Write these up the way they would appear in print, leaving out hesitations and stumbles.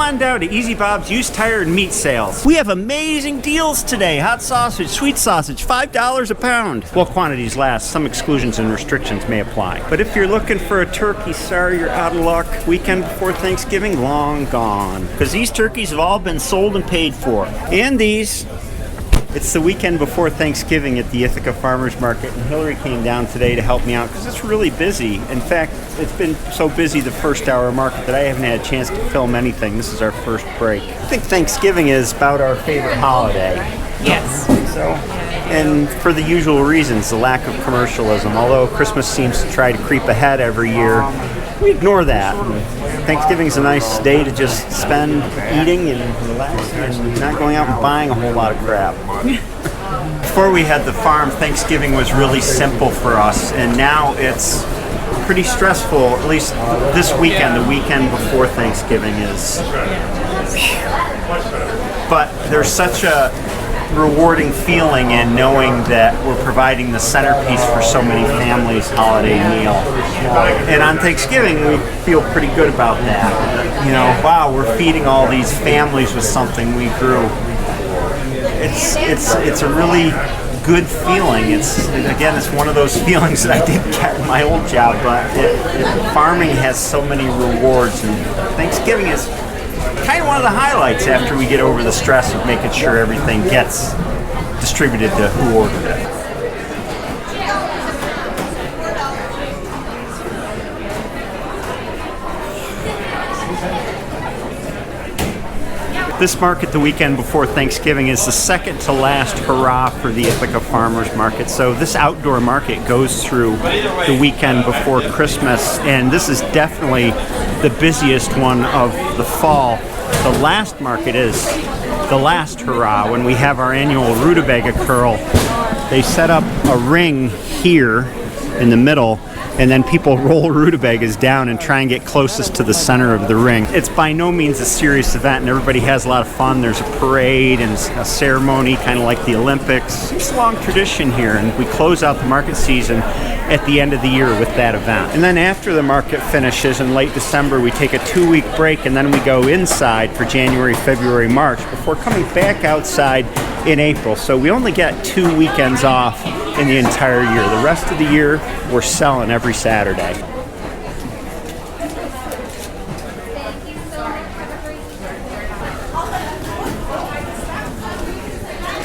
come on down to Easy Bob's Used Tire and Meat Sales. We have amazing deals today. Hot sausage, sweet sausage, $5 a pound. While quantities last, some exclusions and restrictions may apply. But if you're looking for a turkey, sorry, you're out of luck. Weekend before Thanksgiving, long gone. Because these turkeys have all been sold and paid for. And these. It's the weekend before Thanksgiving at the Ithaca Farmers Market, and Hilarie came down today to help me out because it's really busy. In fact, it's been so busy the first hour of market that I haven't had a chance to film anything. This is our first break. I think Thanksgiving is about our favorite holiday. Yes. So, and for the usual reasons, the lack of commercialism. Although Christmas seems to try to creep ahead every year, we ignore that. And Thanksgiving's a nice day to just spend eating and relaxing and not going out and buying a whole lot of crap. Before we had the farm, Thanksgiving was really simple for us, and now it's pretty stressful, at least this weekend. The weekend before Thanksgiving is. But there's such a rewarding feeling in knowing that we're providing the centerpiece for so many families' holiday meal. And on Thanksgiving, we feel pretty good about that. You know, wow, we're feeding all these families with something we grew. It's a really good feeling. It's one of those feelings that I didn't get in my old job, but farming has so many rewards, and Thanksgiving is kind of one of the highlights after we get over the stress of making sure everything gets distributed to who ordered it. This market the weekend before Thanksgiving is the second to last hurrah for the Ithaca Farmers Market. So this outdoor market goes through the weekend before Christmas, and this is definitely the busiest one of the fall. The last market is the last hurrah when we have our annual rutabaga curl. They set up a ring here in the middle, and then people roll rutabagas down and try and get closest to the center of the ring. It's by no means a serious event, and everybody has a lot of fun. There's a parade and a ceremony, kind of like the Olympics. It's a long tradition here, and we close out the market season at the end of the year with that event. And then after the market finishes in late December, we take a 2-week break, and then we go inside for January, February, March before coming back outside in April. So we only get 2 weekends off in the entire year. The rest of the year, we're selling every Saturday.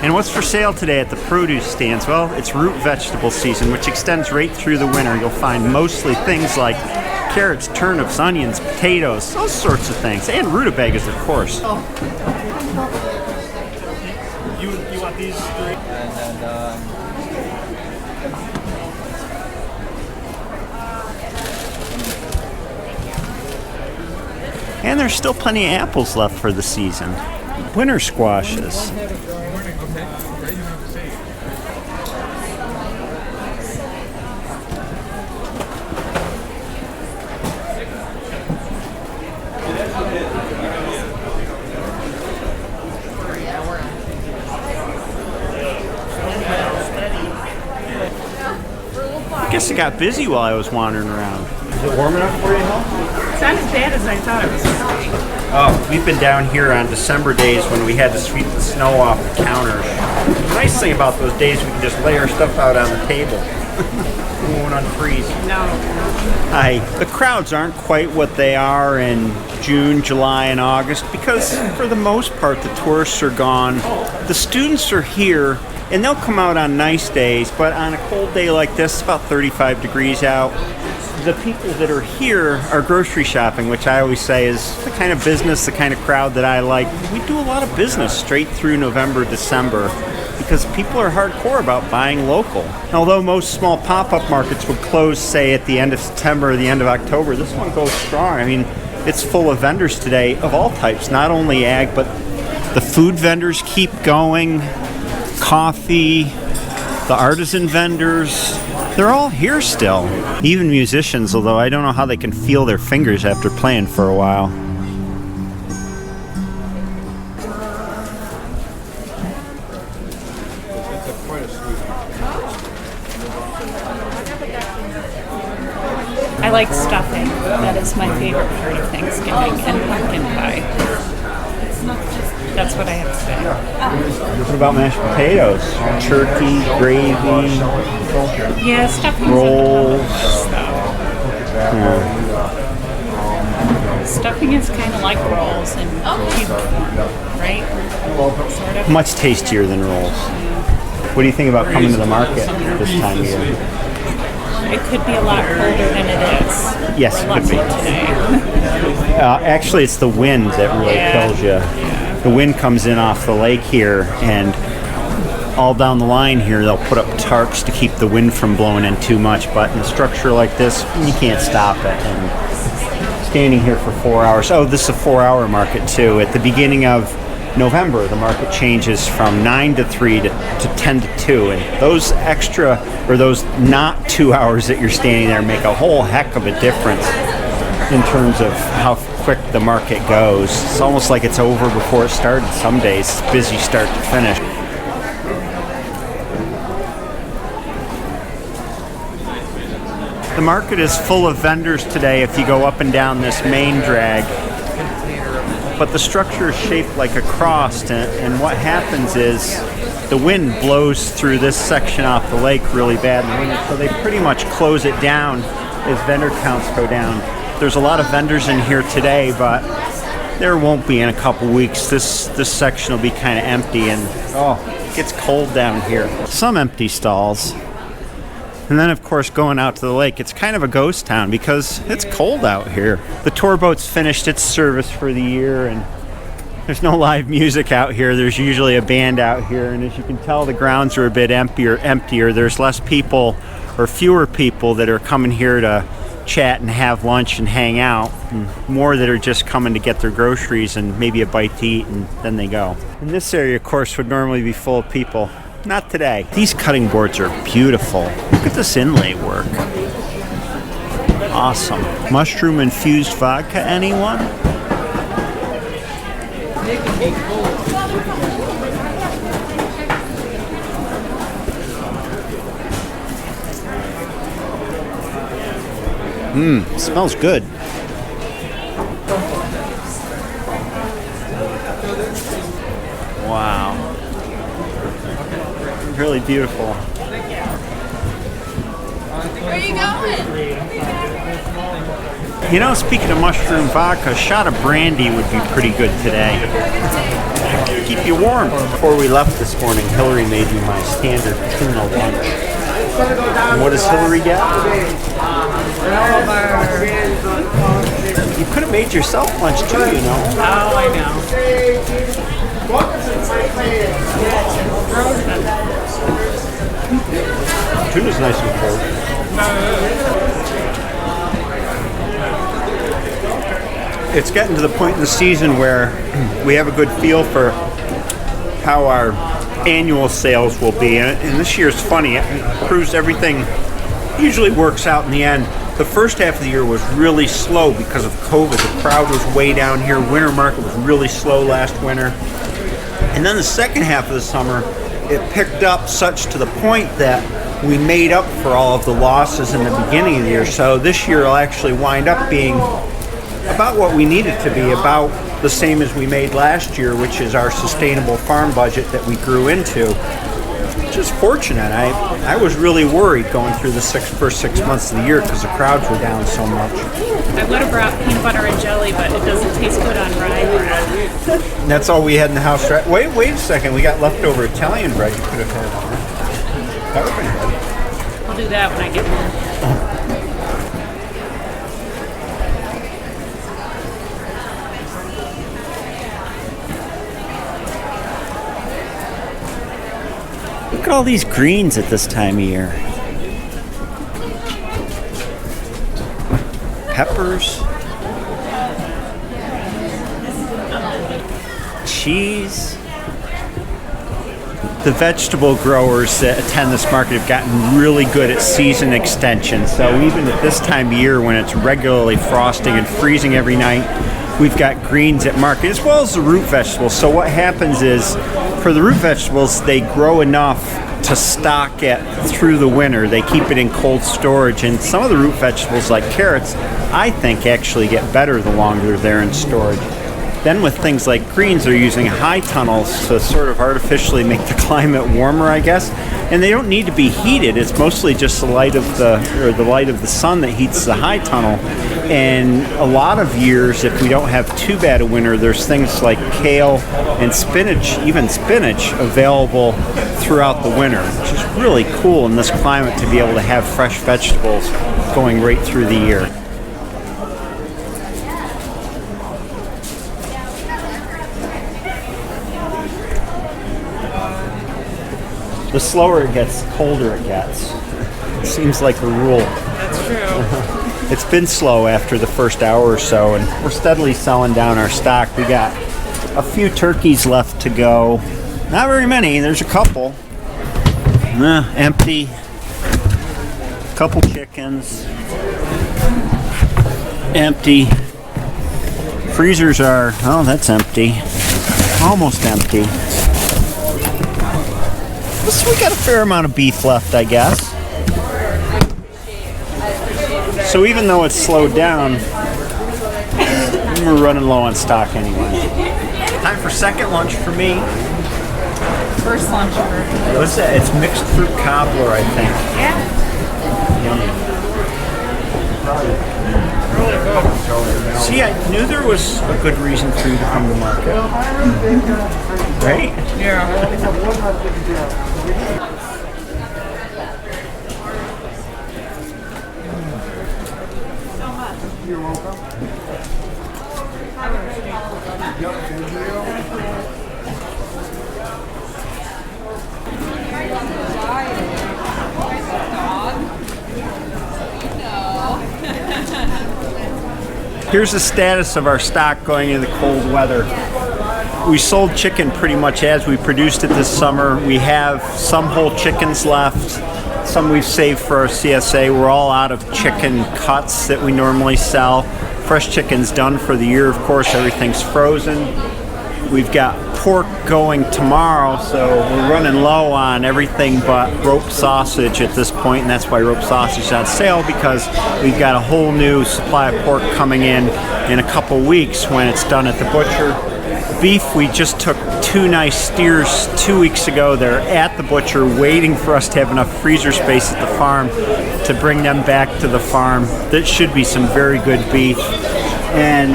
And what's for sale today at the produce stands? Well, it's root vegetable season, which extends right through the winter. You'll find mostly things like carrots, turnips, onions, potatoes, those sorts of things, and rutabagas, of course. You want these three? And there's still plenty of apples left for the season. Winter squashes. I guess it got busy while I was wandering around. Is it warm enough for you, Hal? It's not as bad as I thought it was going to be. Oh, we've been down here on December days when we had to sweep the snow off the counters. The nice thing about those days, we can just lay our stuff out on the table. We won't unfreeze. No. The crowds aren't quite what they are in June, July, and August because for the most part, the tourists are gone. The students are here, and they'll come out on nice days, but on a cold day like this, it's about 35 degrees out. The people that are here are grocery shopping, which I always say is the kind of business, the kind of crowd that I like. We do a lot of business straight through November, December, because people are hardcore about buying local. Although most small pop-up markets would close, say, at the end of September or the end of October, this one goes strong. I mean, it's full of vendors today of all types, not only ag, but the food vendors keep going, coffee, the artisan vendors. They're all here still. Even musicians, although I don't know how they can feel their fingers after playing for a while. I like stuffing. That is my favorite part of Thanksgiving, and pumpkin pie. That's what I have today. What about mashed potatoes? Turkey, gravy, Yeah, stuffing's rolls. Yeah. Stuffing is kind of like rolls in cube form, right? Sort of. Much tastier than rolls. What do you think about coming to the market this time of year? It could be a lot colder than it is. Yes, it Lots could be. of today. Actually, it's the wind that really kills you. The wind comes in off the lake here, and all down the line here, they'll put up tarps to keep the wind from blowing in too much. But in a structure like this, you can't stop it. And standing here for 4 hours. Oh, this is a 4-hour market too. At the beginning of November, the market changes from 9 to 3 to 10 to 2, and those extra, or those not 2 hours that you're standing there make a whole heck of a difference in terms of how quick the market goes. It's almost like it's over before it started. Some days it's busy start to finish. The market is full of vendors today if you go up and down this main drag. But the structure is shaped like a cross, and what happens is the wind blows through this section off the lake really bad, so they pretty much close it down as vendor counts go down. There's a lot of vendors in here today, but there won't be in a couple weeks. This section will be kind of empty, and it gets cold down here. Some empty stalls. And then, of course, going out to the lake, it's kind of a ghost town because it's cold out here. The tour boat's finished its service for the year, and there's no live music out here. There's usually a band out here, and as you can tell, the grounds are a bit emptier. There's less people, or fewer people, that are coming here to chat and have lunch and hang out, and more that are just coming to get their groceries and maybe a bite to eat, and then they go. And this area, of course, would normally be full of people. Not today. These cutting boards are beautiful. Look at this inlay work. Awesome. Mushroom infused vodka, anyone? Smells good. Wow. Really beautiful. Where are you going? You know, speaking of mushroom vodka, a shot of brandy would be pretty good today. Keep you warm. Before we left this morning, Hilarie made me my standard tuna lunch. And what does Hilarie get? You could have made yourself lunch too, you know. Oh, I know. Tuna's nice and cold. It's getting to the point in the season where we have a good feel for how our annual sales will be. And this year's funny. It proves everything usually works out in the end. The first half of the year was really slow because of COVID. The crowd was way down here. Winter market was really slow last winter. And then the second half of the summer, it picked up such to the point that we made up for all of the losses in the beginning of the year. So this year will actually wind up being about what we need it to be, about the same as we made last year, which is our sustainable farm budget that we grew into. Just fortunate. I was really worried going through the first 6 months of the year because the crowds were down so much. I would have brought peanut butter and jelly, but it doesn't taste good on rye bread. That's all we had in the house. Right? Wait a second. We got leftover Italian bread you could have had. That would have been good. I'll do that when I get home. Look at all these greens at this time of year. Peppers. Cheese. The vegetable growers that attend this market have gotten really good at season extension. So even at this time of year when it's regularly frosting and freezing every night, we've got greens at market as well as the root vegetables. So what happens is for the root vegetables, they grow enough to stock it through the winter. They keep it in cold storage. And some of the root vegetables like carrots, I think actually get better the longer they're in storage. Then with things like greens, they're using high tunnels to sort of artificially make the climate warmer, I guess. And they don't need to be heated. It's mostly just the light of the light of the sun that heats the high tunnel. And a lot of years, if we don't have too bad a winter, there's things like kale and spinach, even spinach, available throughout the winter, which is really cool in this climate to be able to have fresh vegetables going right through the year. The slower it gets, the colder it gets. It seems like a rule. That's true. It's been slow after the first hour or so, and we're steadily selling down our stock. We got a few turkeys left to go. Not very many, there's a couple. Empty. Couple chickens. Empty. Freezers are, oh, that's empty. Almost empty. We got a fair amount of beef left, I guess. So even though it's slowed down, we're running low on stock anyway. Time for second lunch for me. First lunch ever. What's that? It's mixed fruit cobbler, I think. Yeah. See, I knew there was a good reason for you to come to market. Right? Yeah. You're welcome. Here's the status of our stock going into the cold weather. We sold chicken pretty much as we produced it this summer. We have some whole chickens left, some we've saved for our CSA. We're all out of chicken cuts that we normally sell. Fresh chicken's done for the year, of course, everything's frozen. We've got pork going tomorrow, so we're running low on everything but rope sausage at this point, and that's why rope sausage is on sale, because we've got a whole new supply of pork coming in a couple weeks when it's done at the butcher. Beef, we just took 2 nice steers 2 weeks ago. They're at the butcher waiting for us to have enough freezer space at the farm to bring them back to the farm. That should be some very good beef. And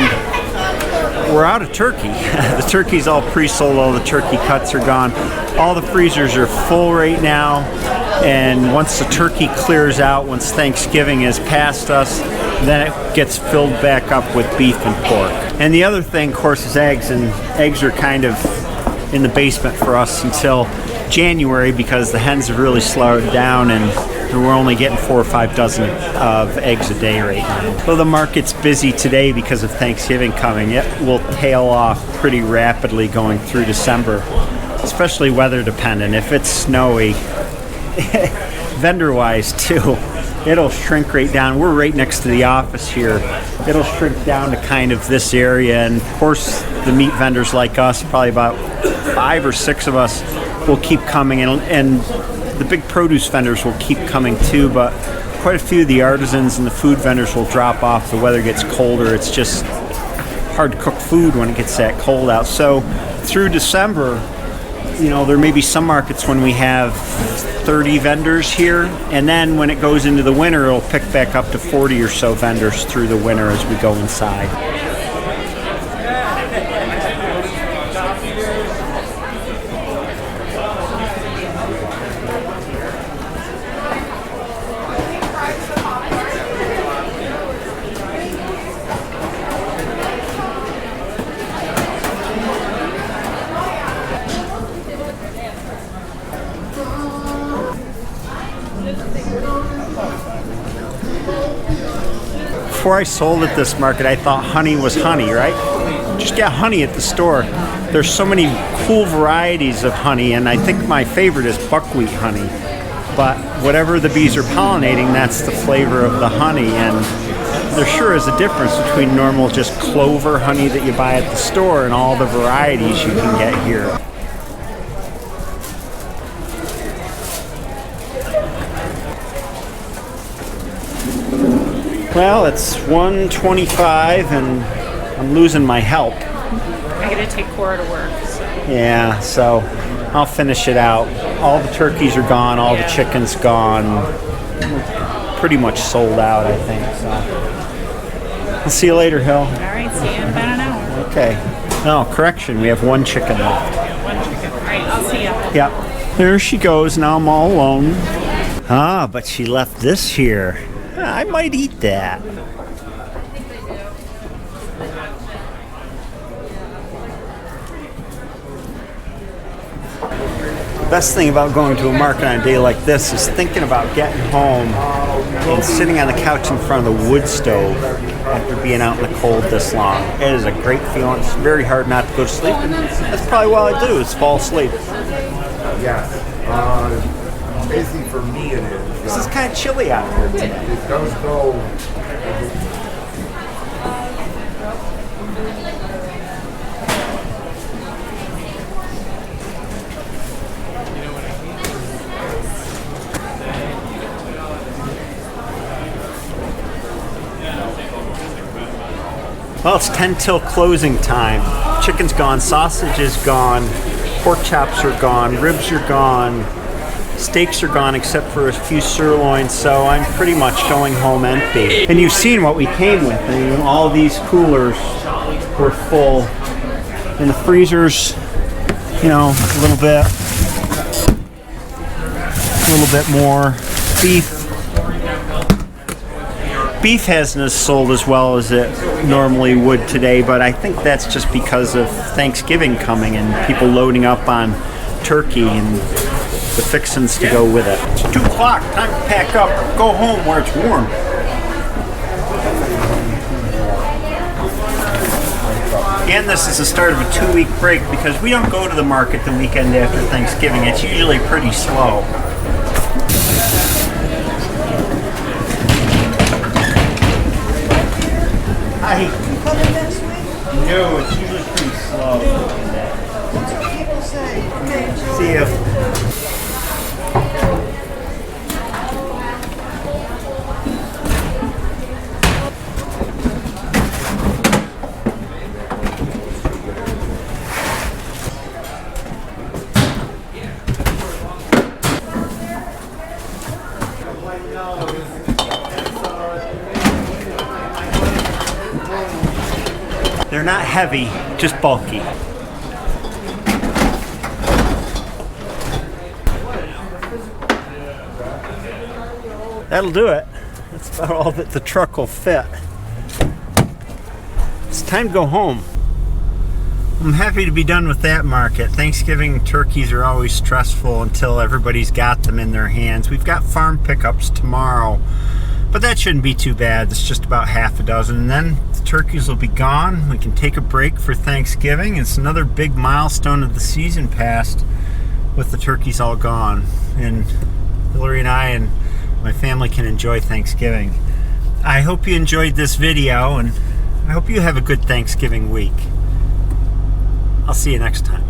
we're out of turkey. The turkey's all pre-sold, all the turkey cuts are gone. All the freezers are full right now, and once the turkey clears out, once Thanksgiving is past us, then it gets filled back up with beef and pork. And the other thing, of course, is eggs, and eggs are kind of in the basement for us until January because the hens have really slowed down and we're only getting 4 or 5 dozen of eggs a day right now. So the market's busy today because of Thanksgiving coming. It will tail off pretty rapidly going through December, especially weather dependent. If it's snowy, vendor-wise too, it'll shrink right down. We're right next to the office here. It'll shrink down to kind of this area, and of course the meat vendors like us, probably about 5 or 6 of us, will keep coming, and the big produce vendors will keep coming too, but quite a few of the artisans and the food vendors will drop off. The weather gets colder. It's just hard to cook food when it gets that cold out. So through December, you know, there may be some markets when we have 30 vendors here, and then when it goes into the winter, it'll pick back up to 40 or so vendors through the winter as we go inside. Before I sold at this market, I thought honey was honey, right? Just get honey at the store. There's so many cool varieties of honey, and I think my favorite is buckwheat honey. But whatever the bees are pollinating, that's the flavor of the honey, and there sure is a difference between normal just clover honey that you buy at the store and all the varieties you can get here. Well, it's 1:25 and I'm losing my help. I got to take Cora to work. So. Yeah, so I'll finish it out. All the turkeys are gone, all the chickens gone. Pretty much sold out, I think. So I'll see you later, Hill. All right, see you in about an hour. Okay. No, correction, we have one chicken left. Yeah, one chicken. All right, I'll see you. Yep. There she goes. Now I'm all alone. Ah, but she left this here. I might eat that. Best thing about going to a market on a day like this is thinking about getting home and sitting on the couch in front of the wood stove after being out in the cold this long. It is a great feeling. It's very hard not to go to sleep. And that's probably what I do is fall asleep. Yes. Basically for me it is. This is kind of chilly out here today. It does go. Well, it's 10 till closing time. Chicken's gone, sausage is gone, pork chops are gone, ribs are gone, steaks are gone except for a few sirloins, so I'm pretty much going home empty. And you've seen what we came with. I mean, all these coolers were full. And the freezers, you know, a little bit more. Beef hasn't as sold as well as it normally would today, but I think that's just because of Thanksgiving coming and people loading up on turkey and the fixins to go with it. It's 2 o'clock, time to pack up, go home where it's warm. And this is the start of a 2-week break because we don't go to the market the weekend after Thanksgiving. It's usually pretty slow. Hi. You coming next week? No, it's usually pretty slow. That's what people say. Okay, enjoy. See ya. They're not heavy, just bulky. That'll do it. That's about all that the truck will fit. It's time to go home. I'm happy to be done with that market. Thanksgiving turkeys are always stressful until everybody's got them in their hands. We've got farm pickups tomorrow, but that shouldn't be too bad. It's just about half a dozen, and then the turkeys will be gone. We can take a break for Thanksgiving. It's another big milestone of the season passed with the turkeys all gone, and Hilarie and I and my family can enjoy Thanksgiving. I hope you enjoyed this video, and I hope you have a good Thanksgiving week. I'll see you next time.